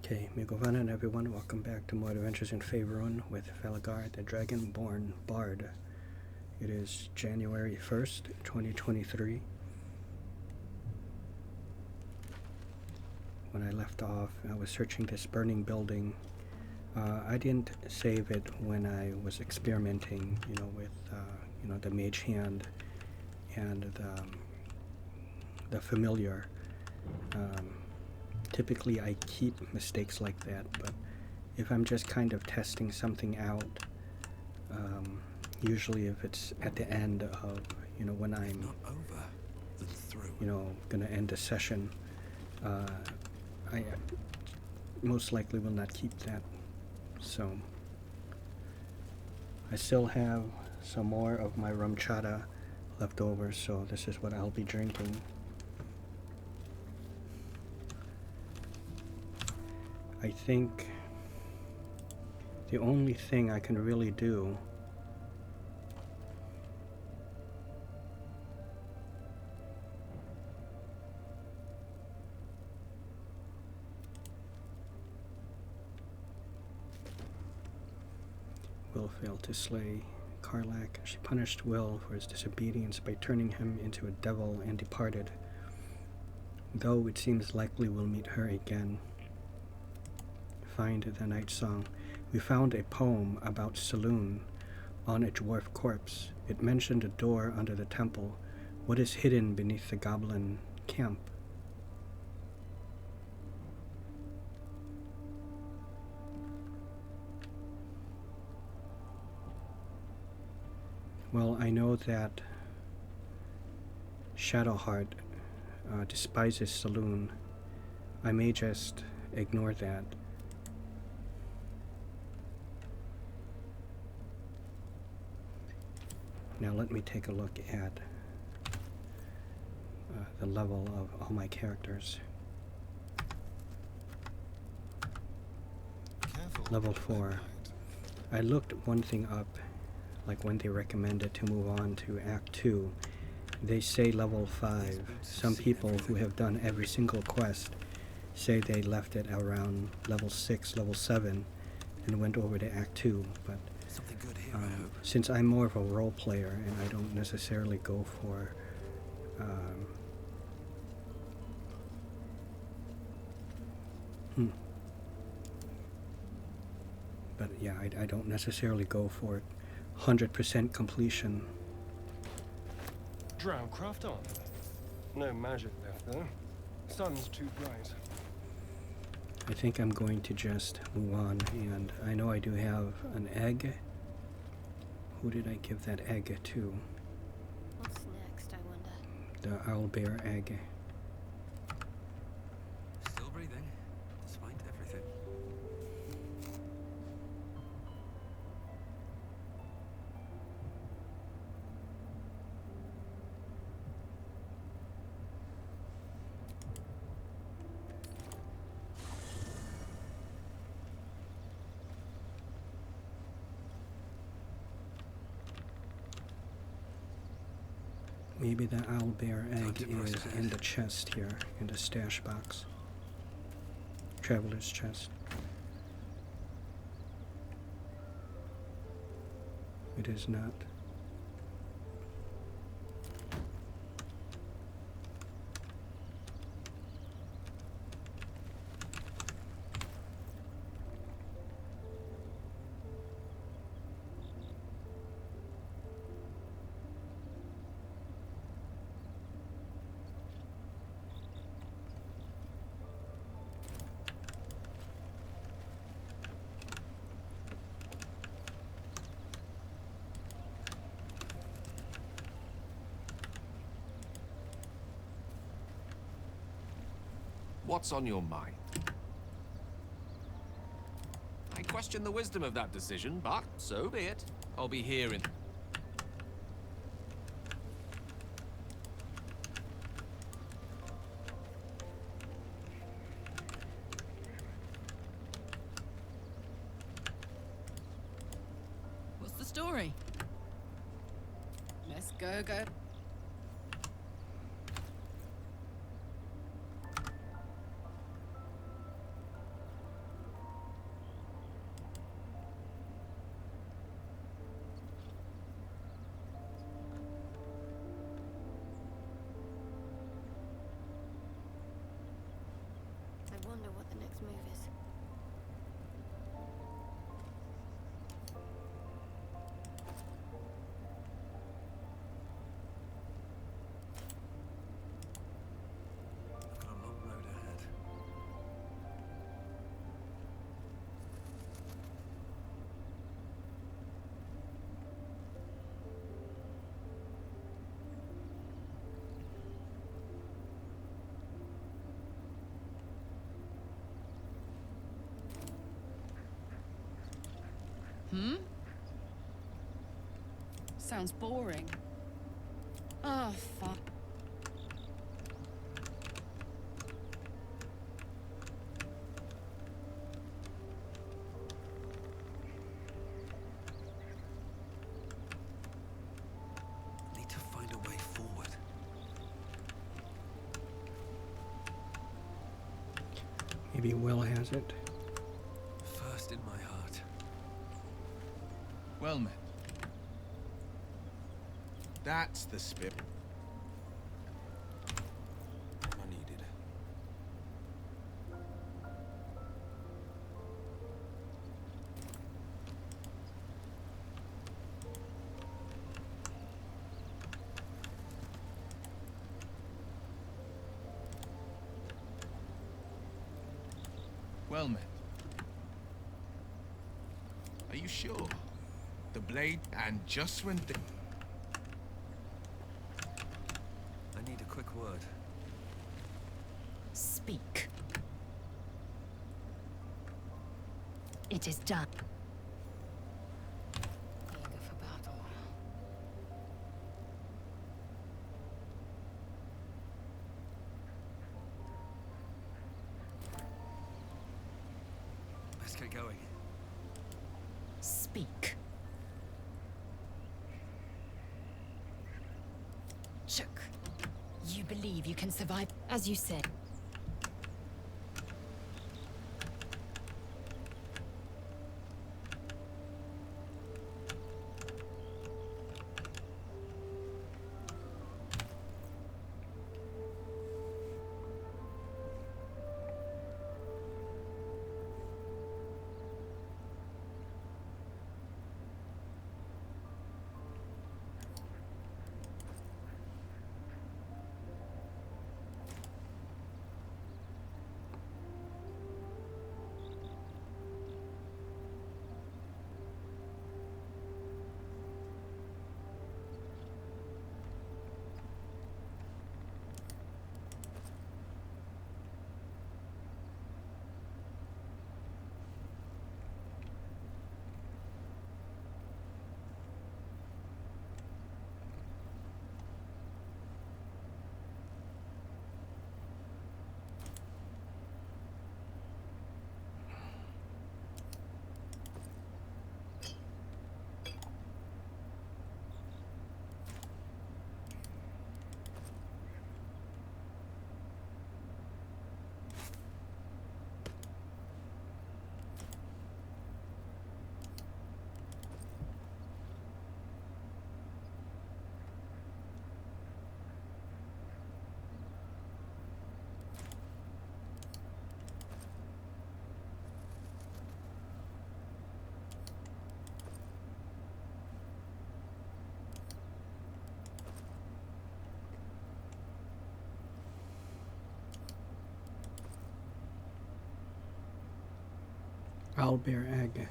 Okay, Migovanen everyone, welcome back to more adventures in Fay-roon with Falagar, the Dragonborn Bard. It is January 1st, 2023. When I left off, I was searching this burning building. I didn't save it when I was experimenting, with, the mage hand and the familiar. Typically I keep mistakes like that, but if I'm just kind of testing something out, usually if it's at the end of, when I'm not over, then through. Gonna end a session, I most likely will not keep that. So I still have some more of my rum chata left over, so this is what I'll be drinking. I think the only thing I can really do Wyll failed to slay Karlach. She punished Wyll for his disobedience by turning him into a devil and departed, though it seems likely we'll meet her again. Find the Night Song. We found a poem about Saloon on a dwarf corpse. It mentioned a door under the temple. What is hidden beneath the goblin camp? Well, I know that Shadowheart despises Saloon. I may just ignore that. Now let me take a look at the level of all my characters. Level 4. I looked one thing up, like when they recommended to move on to Act 2. They say level 5. Some people who have done every single quest say they left it around level 6, level 7, and went over to Act 2, but Something good here, since I'm more of a role player and I don't necessarily go for but yeah, I don't necessarily go for 100% completion. Drowncraft on. No magic left though. Sun's too bright. I think I'm going to just move on, and I know I do have an egg. Who did I give that egg to? What's next, I wonder? The owlbear egg. Still breathing, despite everything. Maybe the owlbear egg is in the chest here, in the stash box. Traveler's chest. It is not. What's on your mind? I question the wisdom of that decision, but so be it. I'll be here in... What's the story? Let's go. wonder what the next move is. I've got a long road ahead. Sounds boring. Oh, fuck. Need to find a way forward. Maybe Wyll has it. First in my heart. Well met. That's the spirit. I needed. Well met. Are you sure? The blade, and just when the... I need a quick word. Speak. It is done. Eager for battle. Let's get going. Speak. Chook. You believe you can survive, as you said. Owlbear egg.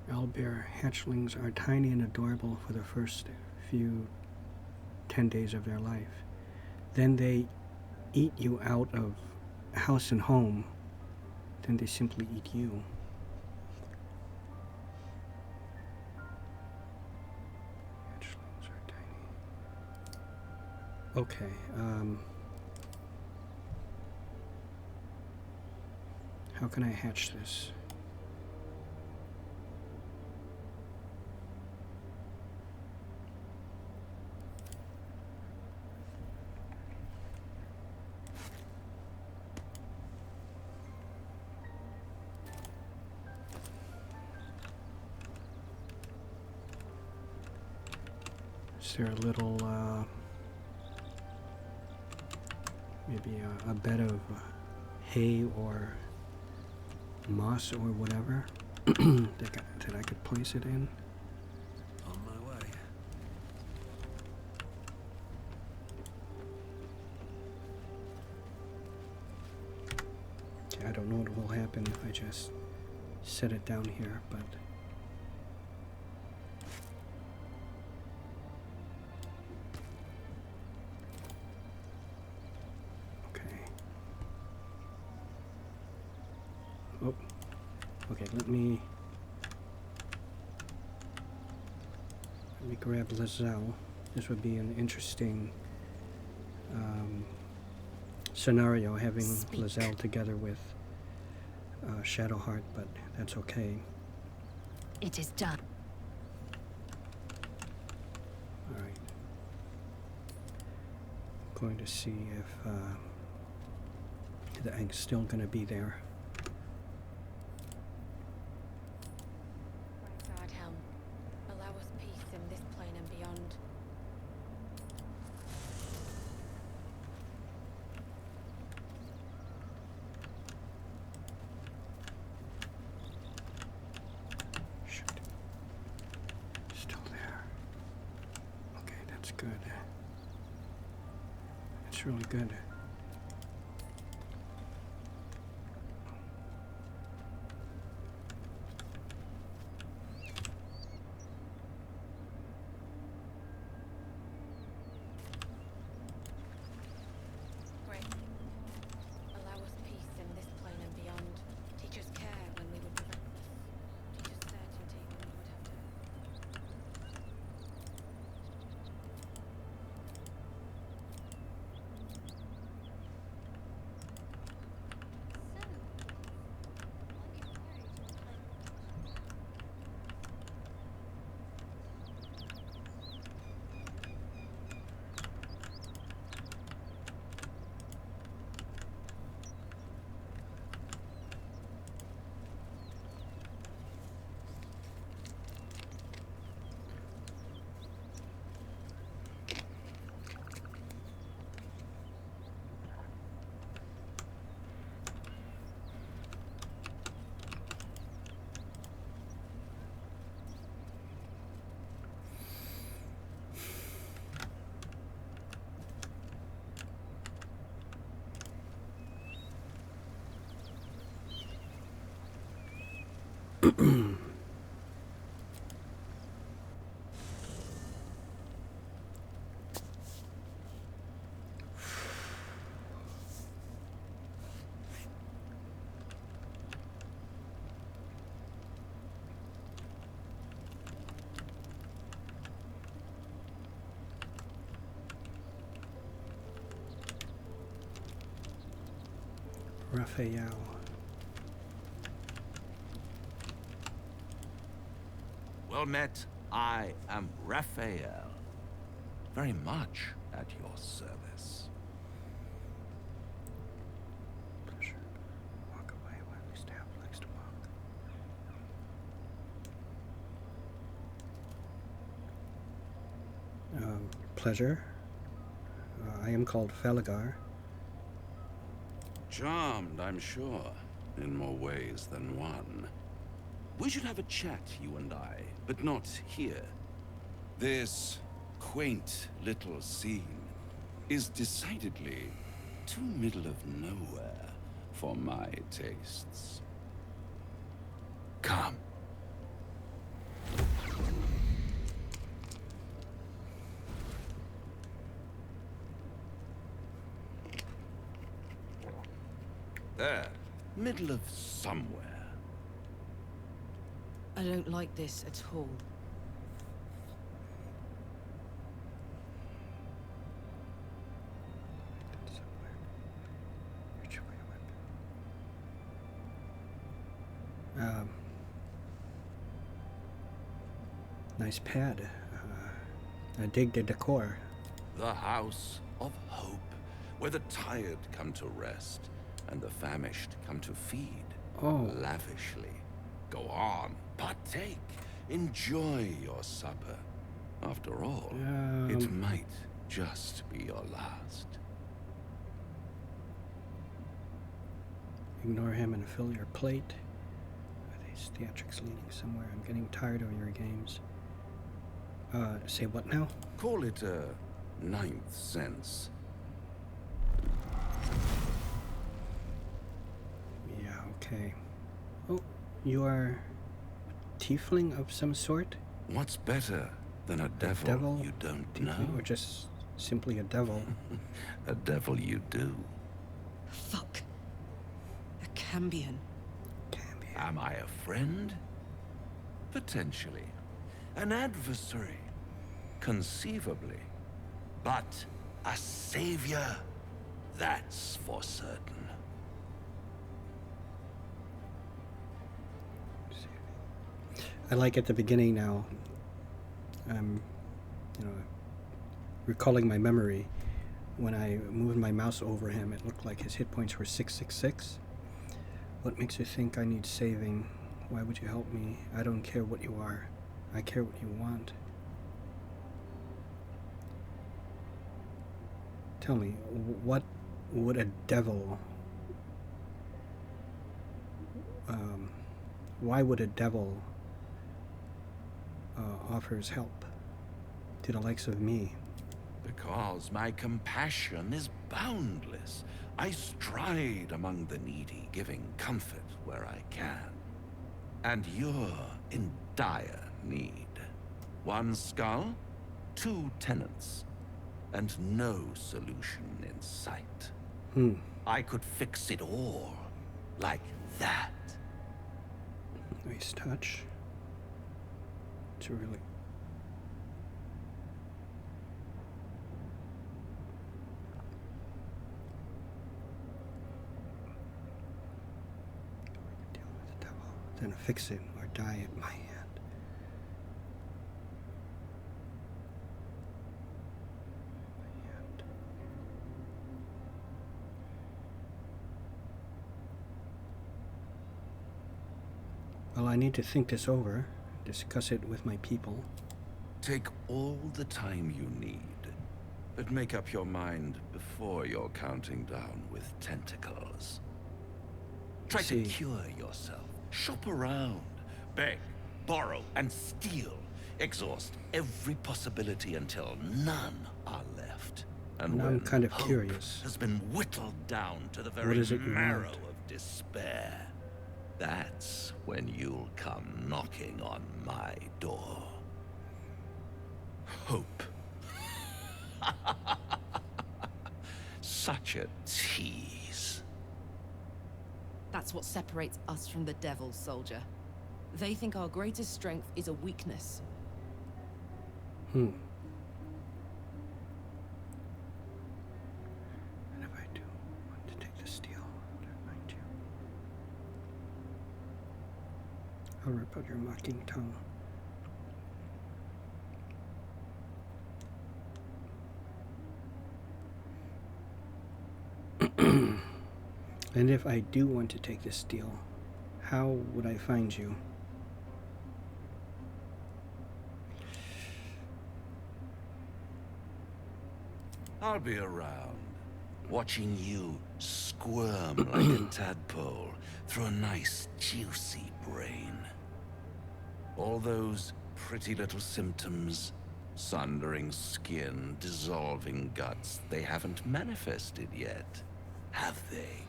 Owlbear hatchlings are tiny and adorable for the first few 10 days of their life. Then they eat you out of house and home. Then they simply eat you. Hatchlings are tiny. Okay, how can I hatch this? Is there a little, maybe a bed of hay or moss or whatever that I could place it in. On my way. Okay, I don't know what will happen if I just set it down here, but oh, okay, let me grab Lae'zel. This would be an interesting scenario, having Lae'zel together with Shadowheart, but that's okay. It is done. Alright. Going to see if the egg's still going to be there. Guard helm. Allow us peace in this plane and beyond. Shit. Still there. Okay, that's good. It's really good. Great. Allow us peace in this plane and beyond. Teach us care when we would prevent this. Teach us certainty when we would have to. Raphael. Well met. I am Raphael. Very much at your service. Pleasure. Walk away when we stab likes to walk. Pleasure. I am called Falagar. Charmed, I'm sure, in more ways than one. We should have a chat, you and I, but not here. This quaint little scene is decidedly too middle of nowhere for my tastes. Come. There, middle of somewhere. I don't like this at all. Nice pad. I dig the decor. The House of Hope, where the tired come to rest and the famished come to feed. Oh. Lavishly. Go on, partake. Enjoy your supper. After all, it might just be your last. Ignore him and fill your plate. Are these theatrics leading somewhere? I'm getting tired of your games. Say what now? Call it a ninth sense. Yeah, okay. Oh, you are a tiefling of some sort? What's better than a devil, Devil? you don't Tiefling, know? or just simply a devil? A devil you do. Fuck. A Cambion. Cambion. Am I a friend? Potentially. An adversary? Conceivably. But a savior? That's for certain. I like at the beginning now, I'm, recalling my memory. When I moved my mouse over him, it looked like his hit points were 666. What makes you think I need saving? Why would you help me? I don't care what you are. I care what you want. Tell me, what would a devil... why would a devil offers help to the likes of me? Because my compassion is boundless. I stride among the needy, giving comfort where I can. And you're in dire need. One skull, 2 tenants, and no solution in sight. I could fix it all, like that. Nice touch. It's really... Deal with the devil, then fix it or die at my hand. Well, I need to think this over, discuss it with my people. Take all the time you need, but make up your mind before you're counting down with tentacles. Try to cure yourself. Shop around. Beg, borrow, and steal. Exhaust every possibility until none are left. And Now when I'm kind of hope curious. has been whittled down to the What very is it you marrow want? of despair, that's when you'll come knocking on my door. Hope. Such a tease. That's what separates us from the devils, soldier. They think our greatest strength is a weakness. And if I do want to take the steel, I'll remind you. I'll rip out your mocking tongue. And if I do want to take this steel, how would I find you? I'll be around, watching you squirm like a tadpole through a nice, juicy brain. All those pretty little symptoms, sundering skin, dissolving guts, they haven't manifested yet, have they?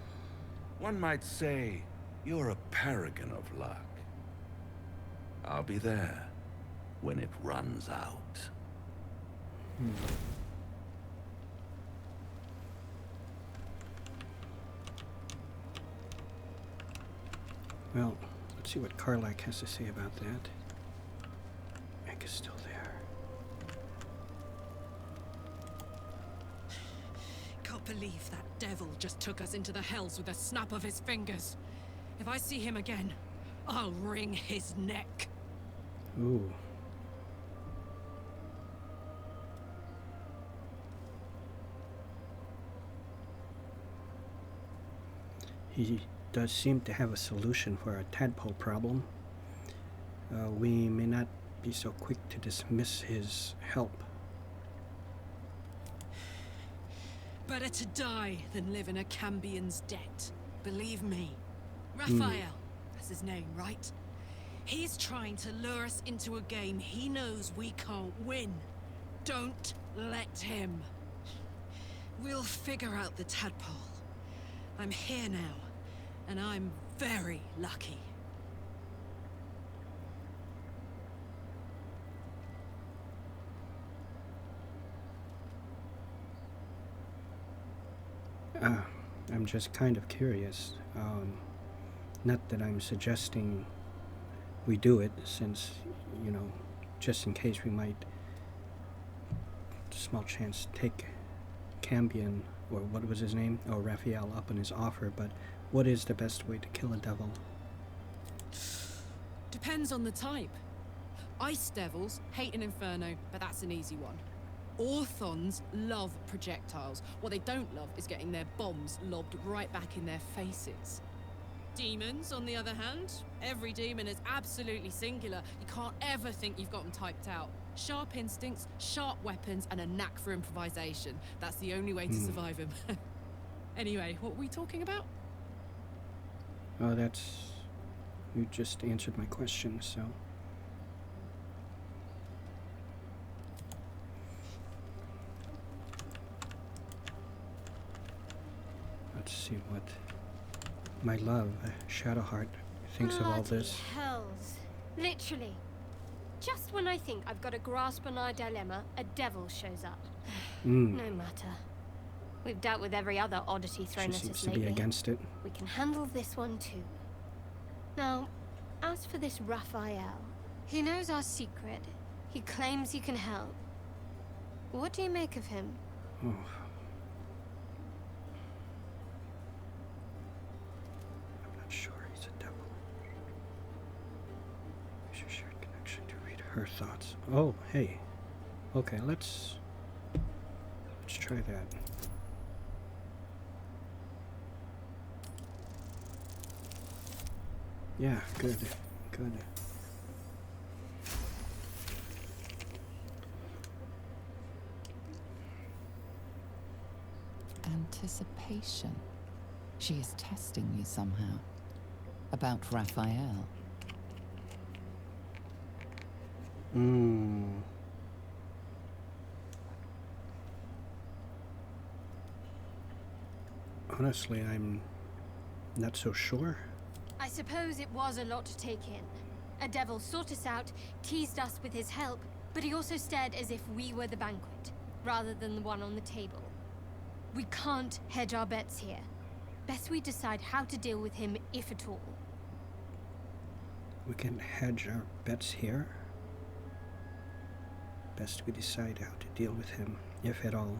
One might say you're a paragon of luck. I'll be there when it runs out. Well, let's see what Karlach has to say about that. Egg is still there. Can't believe that devil just took us into the hells with a snap of his fingers. If I see him again, I'll wring his neck. Ooh. He does seem to have a solution for our tadpole problem. We may not be so quick to dismiss his help. Better to die than live in a Cambion's debt. Believe me. Raphael, that's his name, right? He's trying to lure us into a game he knows we can't win. Don't let him. We'll figure out the tadpole. I'm here now, and I'm very lucky. I'm just kind of curious. Not that I'm suggesting we do it, since, you know, just in case we might, small chance, take Cambion, or what was his name? Oh, Raphael, up on his offer, but what is the best way to kill a devil? Depends on the type. Ice devils hate an inferno, but that's an easy one. Orthons love projectiles. What they don't love is getting their bombs lobbed right back in their faces. Demons, on the other hand, every demon is absolutely singular. You can't ever think you've got them typed out. Sharp instincts, sharp weapons, and a knack for improvisation. That's the only way to survive them. Anyway, what were we talking about? Oh, you just answered my question, so... Let's see what my love, Shadowheart, thinks of all this. Hells. Literally. Just when I think I've got a grasp on our dilemma, a devil shows up. No matter. We've dealt with every other oddity thrown at us lately. She seems to be against it. We can handle this one too. Now, as for this Raphael, he knows our secret. He claims he can help. What do you make of him? Oh. Her thoughts. Oh, hey. Okay, let's try that. Yeah, good. Good. Anticipation. She is testing you somehow. About Raphael. Honestly, I'm not so sure. I suppose it was a lot to take in. A devil sought us out, teased us with his help, but he also stared as if we were the banquet, rather than the one on the table. We can't hedge our bets here. Best we decide how to deal with him, if at all. We can hedge our bets here? Best we decide how to deal with him, if at all.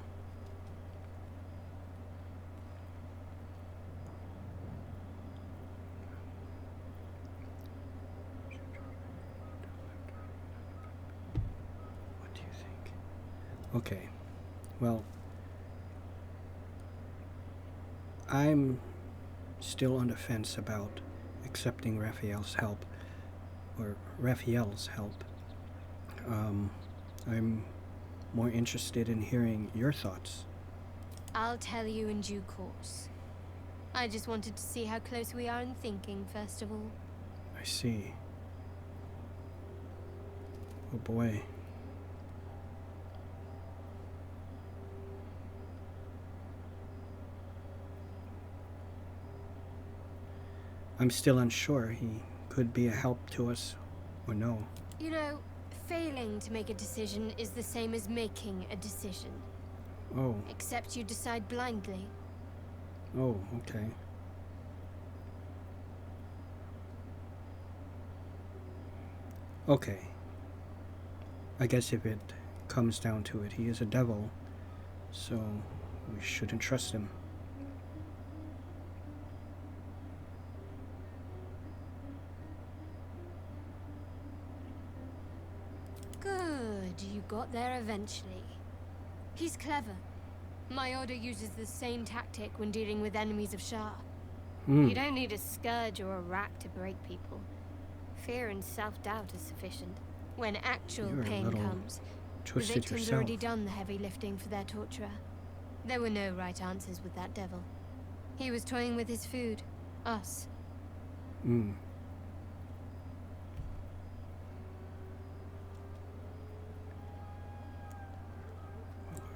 What do you think? Okay, well, I'm still on the fence about accepting Raphael's help, or Raphael's help. I'm more interested in hearing your thoughts. I'll tell you in due course. I just wanted to see how close we are in thinking, first of all. I see. Oh boy. I'm still unsure. He could be a help to us, or no. You know, failing to make a decision is the same as making a decision. Oh. Except you decide blindly. Oh, okay. Okay. I guess if it comes down to it, he is a devil, so we shouldn't trust him. Good, you got there eventually. He's clever. My order uses the same tactic when dealing with enemies of Shah. You don't need a scourge or a rack to break people. Fear and self-doubt is sufficient. When actual pain comes, the victim's already done the heavy lifting for their torturer. There were no right answers with that devil. He was toying with his food, us. Hmm.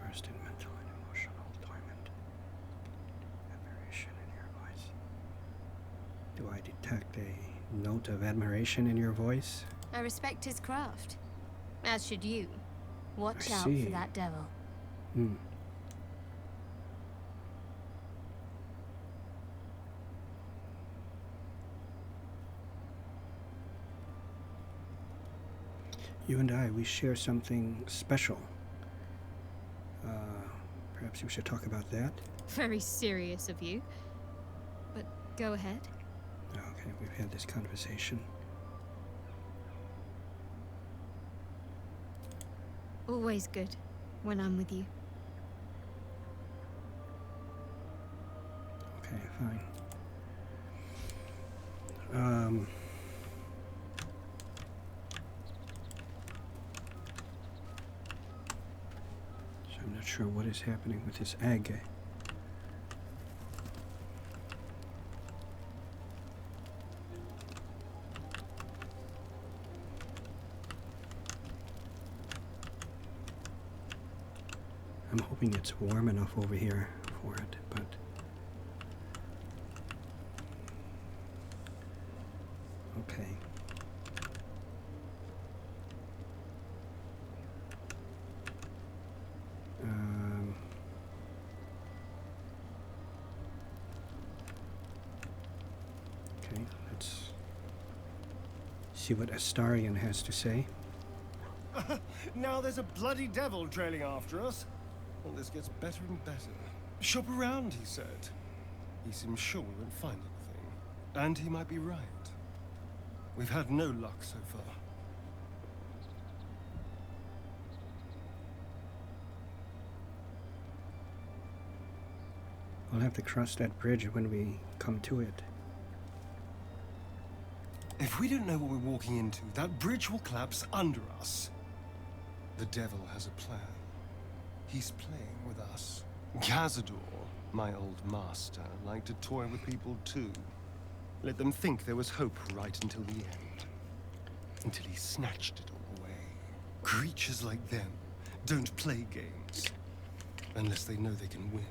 Versed in mental and emotional torment. Admiration in your voice. Do I detect a note of admiration in your voice? I respect his craft. As should you. Watch I out see. for that devil. Hmm. You and I, we share something special. Perhaps we should talk about that. Very serious of you. But go ahead. Okay, we've had this conversation. Always good when I'm with you. Okay, fine. So I'm not sure what is happening with this egg. I'm hoping it's warm enough over here for it, but okay. Okay, let's see what Astarion has to say. Now there's a bloody devil trailing after us. Well, this gets better and better. Shop around, he said. He seems sure we won't find anything. And he might be right. We've had no luck so far. We'll have to cross that bridge when we come to it. If we don't know what we're walking into, that bridge will collapse under us. The devil has a plan. He's playing with us. Cazador, my old master, liked to toy with people too. Let them think there was hope right until the end. Until he snatched it all away. Creatures like them don't play games. Unless they know they can win.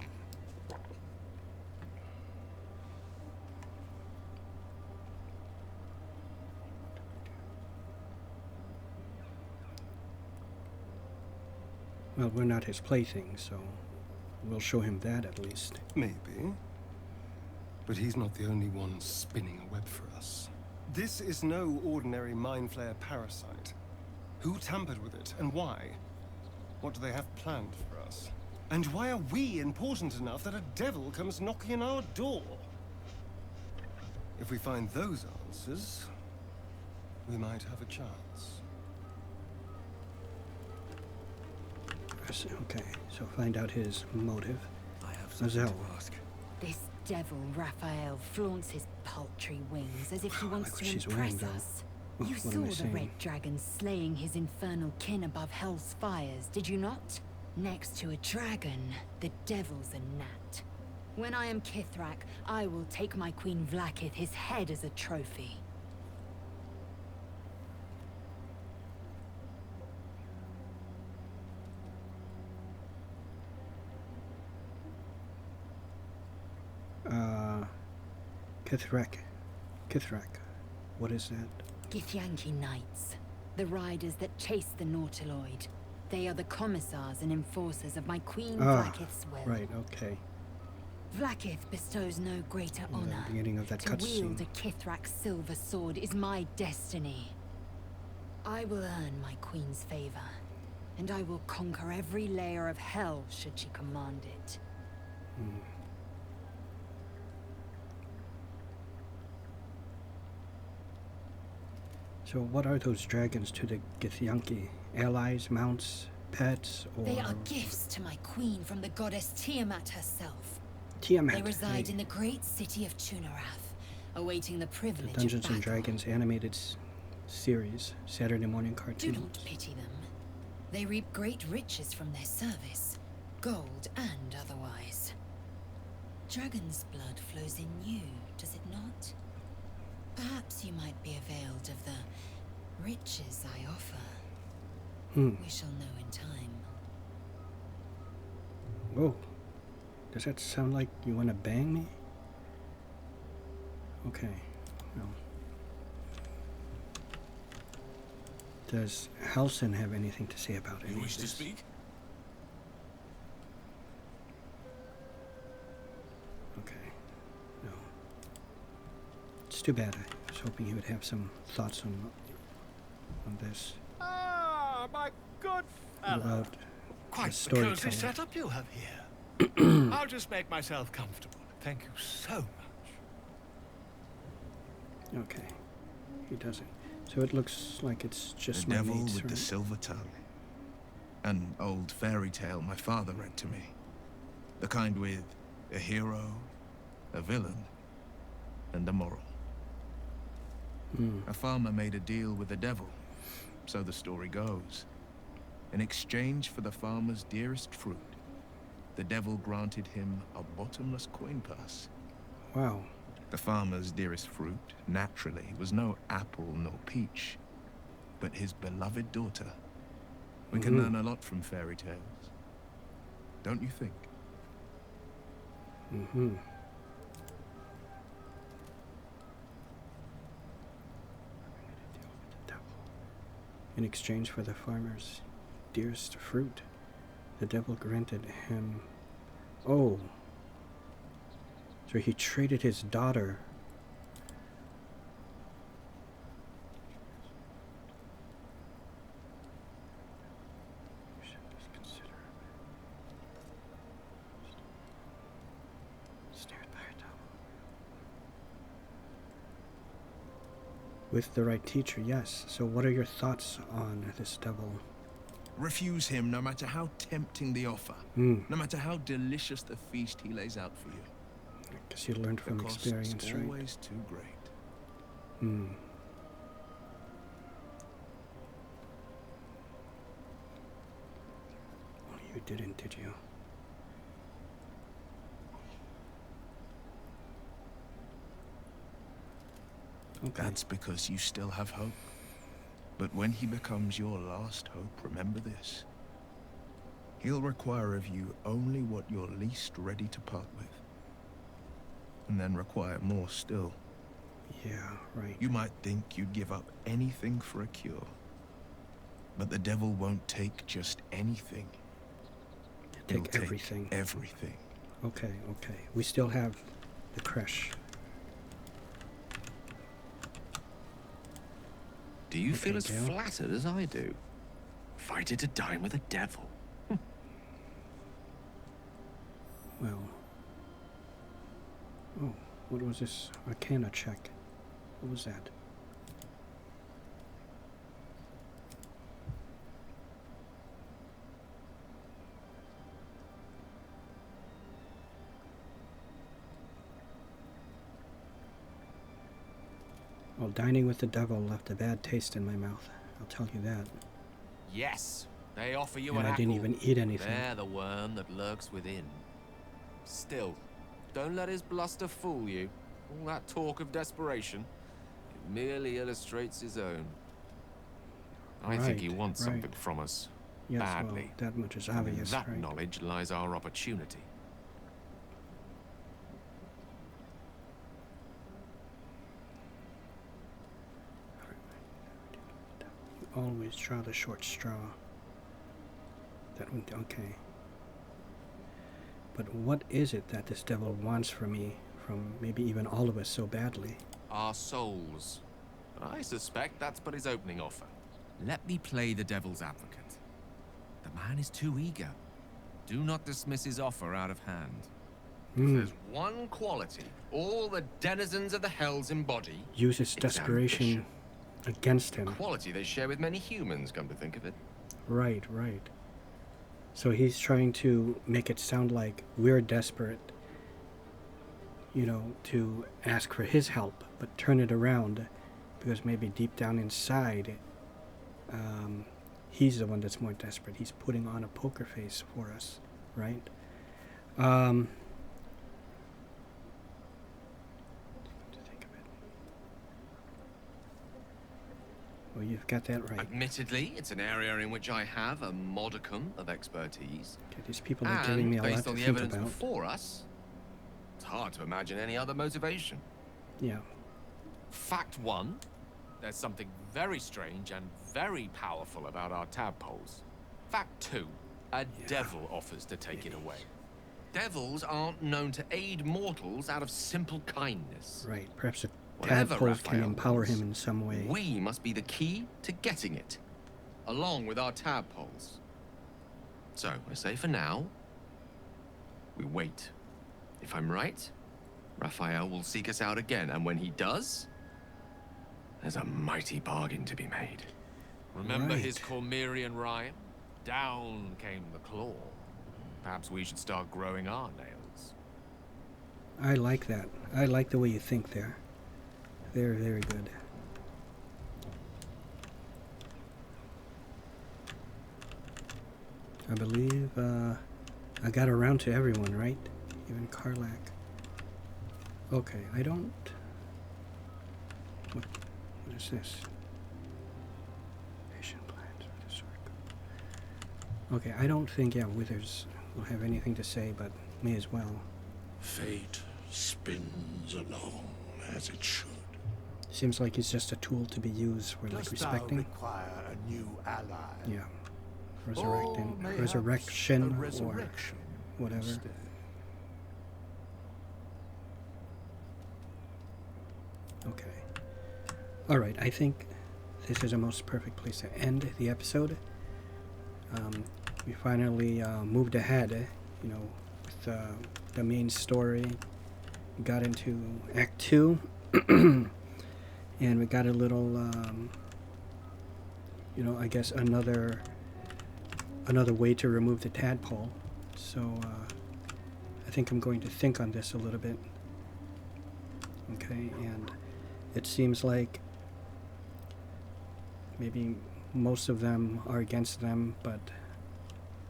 Well, we're not his plaything, so we'll show him that at least. Maybe. But he's not the only one spinning a web for us. This is no ordinary mind flayer parasite. Who tampered with it, and why? What do they have planned for us? And why are we important enough that a devil comes knocking on our door? If we find those answers, we might have a chance. Okay, so find out his motive. I have something Lae'zel. to ask. This devil, Raphael, flaunts his paltry wings as if he wants Look to what she's impress wearing, though. us. Oh, You what saw am I the saying? red dragon slaying his infernal kin above hell's fires, did you not? Next to a dragon, the devil's a gnat. When I am Kithrak, I will take my queen Vlaakith his head as a trophy. Kithrak. What is that? Githyanki knights, the riders that chase the nautiloid. They are the commissars and enforcers of my queen Vlaakith's will. Right, okay. Vlaakith bestows no greater In the honor. beginning of that To wield a Kithrak silver sword is my destiny. I will earn my queen's favor, and I will conquer every layer of hell should she command it. So what are those dragons to the Githyanki? Allies, mounts, pets, or... They are gifts to my queen from the goddess Tiamat herself. Tiamat. They reside hey. in the great city of Tunarath, awaiting the The privilege Dungeons of and battle. Dragons animated series, Saturday morning Do cartoons. not pity them. They reap great riches from their service, gold and otherwise. Dragon's blood flows in you, does it not? Perhaps you might be availed of the riches I offer. We shall know in time. Whoa. Does that sound like you want to bang me? Okay. Well. Does Halsin have anything to say about it? You wish to speak? Okay. No. It's too bad. I was hoping he would have some thoughts on this. Ah, my good fellow. About Quite the the cozy storyteller. setup you have here. I'll just make myself comfortable. Thank you so much. Okay. He doesn't. So it looks like it's just The my devil mates, with the right? silver tongue. An old fairy tale my father read to me. The kind with a hero, a villain, and a moral. A farmer made a deal with the devil, so the story goes. In exchange for the farmer's dearest fruit, the devil granted him a bottomless coin purse. Wow. The farmer's dearest fruit, naturally, was no apple nor peach, but his beloved daughter. We can learn a lot from fairy tales, don't you think? In exchange for the farmer's dearest fruit, the devil granted him... Oh. So he traded his daughter. With the right teacher, yes. So what are your thoughts on this devil? Refuse him no matter how tempting the offer, no matter how delicious the feast he lays out for you. I guess you learned from The cost's experience, right? always too great. Well, you didn't, did you? Okay. That's because you still have hope. But when he becomes your last hope, remember this. He'll require of you only what you're least ready to part with. And then require more still. Yeah, right. You might think you'd give up anything for a cure. But the devil won't take just anything. He'll Take everything. Everything. Okay, okay. We still have the crush. Do you feel as Gale. flattered as I do? Fighting to dine with a devil. Well. Oh, what was this? Arcana check. What was that? Well, dining with the devil left a bad taste in my mouth. I'll tell you that. Yes, they offer you And an I didn't apple. even eat anything. They're the worm that lurks within. Still, don't let his bluster fool you. All that talk of desperation, it merely illustrates his own. I think he wants right. something from us. Yes, badly. well, that much is And in obvious, that right? knowledge lies our opportunity. Always draw the short straw. That one, okay. But what is it that this devil wants from me, from maybe even all of us so badly? Our souls. I suspect that's but his opening offer. Let me play the devil's advocate. The man is too eager. Do not dismiss his offer out of hand. If there's one quality all the denizens of the hells embody, Uses it's desperation ambition. against him. A quality they share with many humans, come to think of it. Right, right. So he's trying to make it sound like we're desperate, you know, to ask for his help, but turn it around because maybe deep down inside, he's the one that's more desperate. He's putting on a poker face for us, right? To think of it. Well, you've got that right. Admittedly, it's an area in which I have a modicum of expertise. Okay, these people are giving me a lot based to on the think evidence about. before us, it's hard to imagine any other motivation. Yeah. Fact 1, there's something very strange and very powerful about our tadpoles. Fact 2, a devil offers to take it away. Devils aren't known to aid mortals out of simple kindness. Right. Perhaps a Whatever tadpole can Raphael empower wants, him in some way. we must be the key to getting it, along with our tadpoles. So, I say for now, we wait. If I'm right, Raphael will seek us out again, and when he does, there's a mighty bargain to be made. Remember his Cormyrian rhyme? Down came the claw. Perhaps we should start growing our nails. I like that. I like the way you think there. Very, very good. I believe I got around to everyone, right? Even Karlak. Okay, I don't... What is this? Patient plans for this work. Okay, I don't think, Withers will have anything to say, but may as well. Fate spins along as it should. Seems like it's just a tool to be used for, like, respecting. Require a new ally? Yeah. Resurrection, Or resurrection, a resurrection or whatever. instead. Okay. Alright, I think this is a most perfect place to end the episode. We finally moved ahead, you know, with the main story. We got into Act 2, and we got a little, you know, I guess another way to remove the tadpole. So I think I'm going to think on this a little bit. Okay, and it seems like maybe most of them are against them, but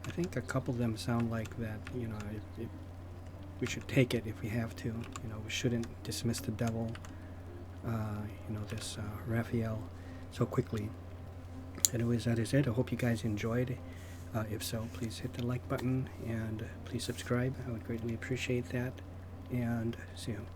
I think a couple of them sound like that, you know, we should take it if we have to. You know, we shouldn't dismiss the devil, you know, this Raphael so quickly. Anyways, that is it. I hope you guys enjoyed. If so, please hit the like button and please subscribe. I would greatly appreciate that. And see you.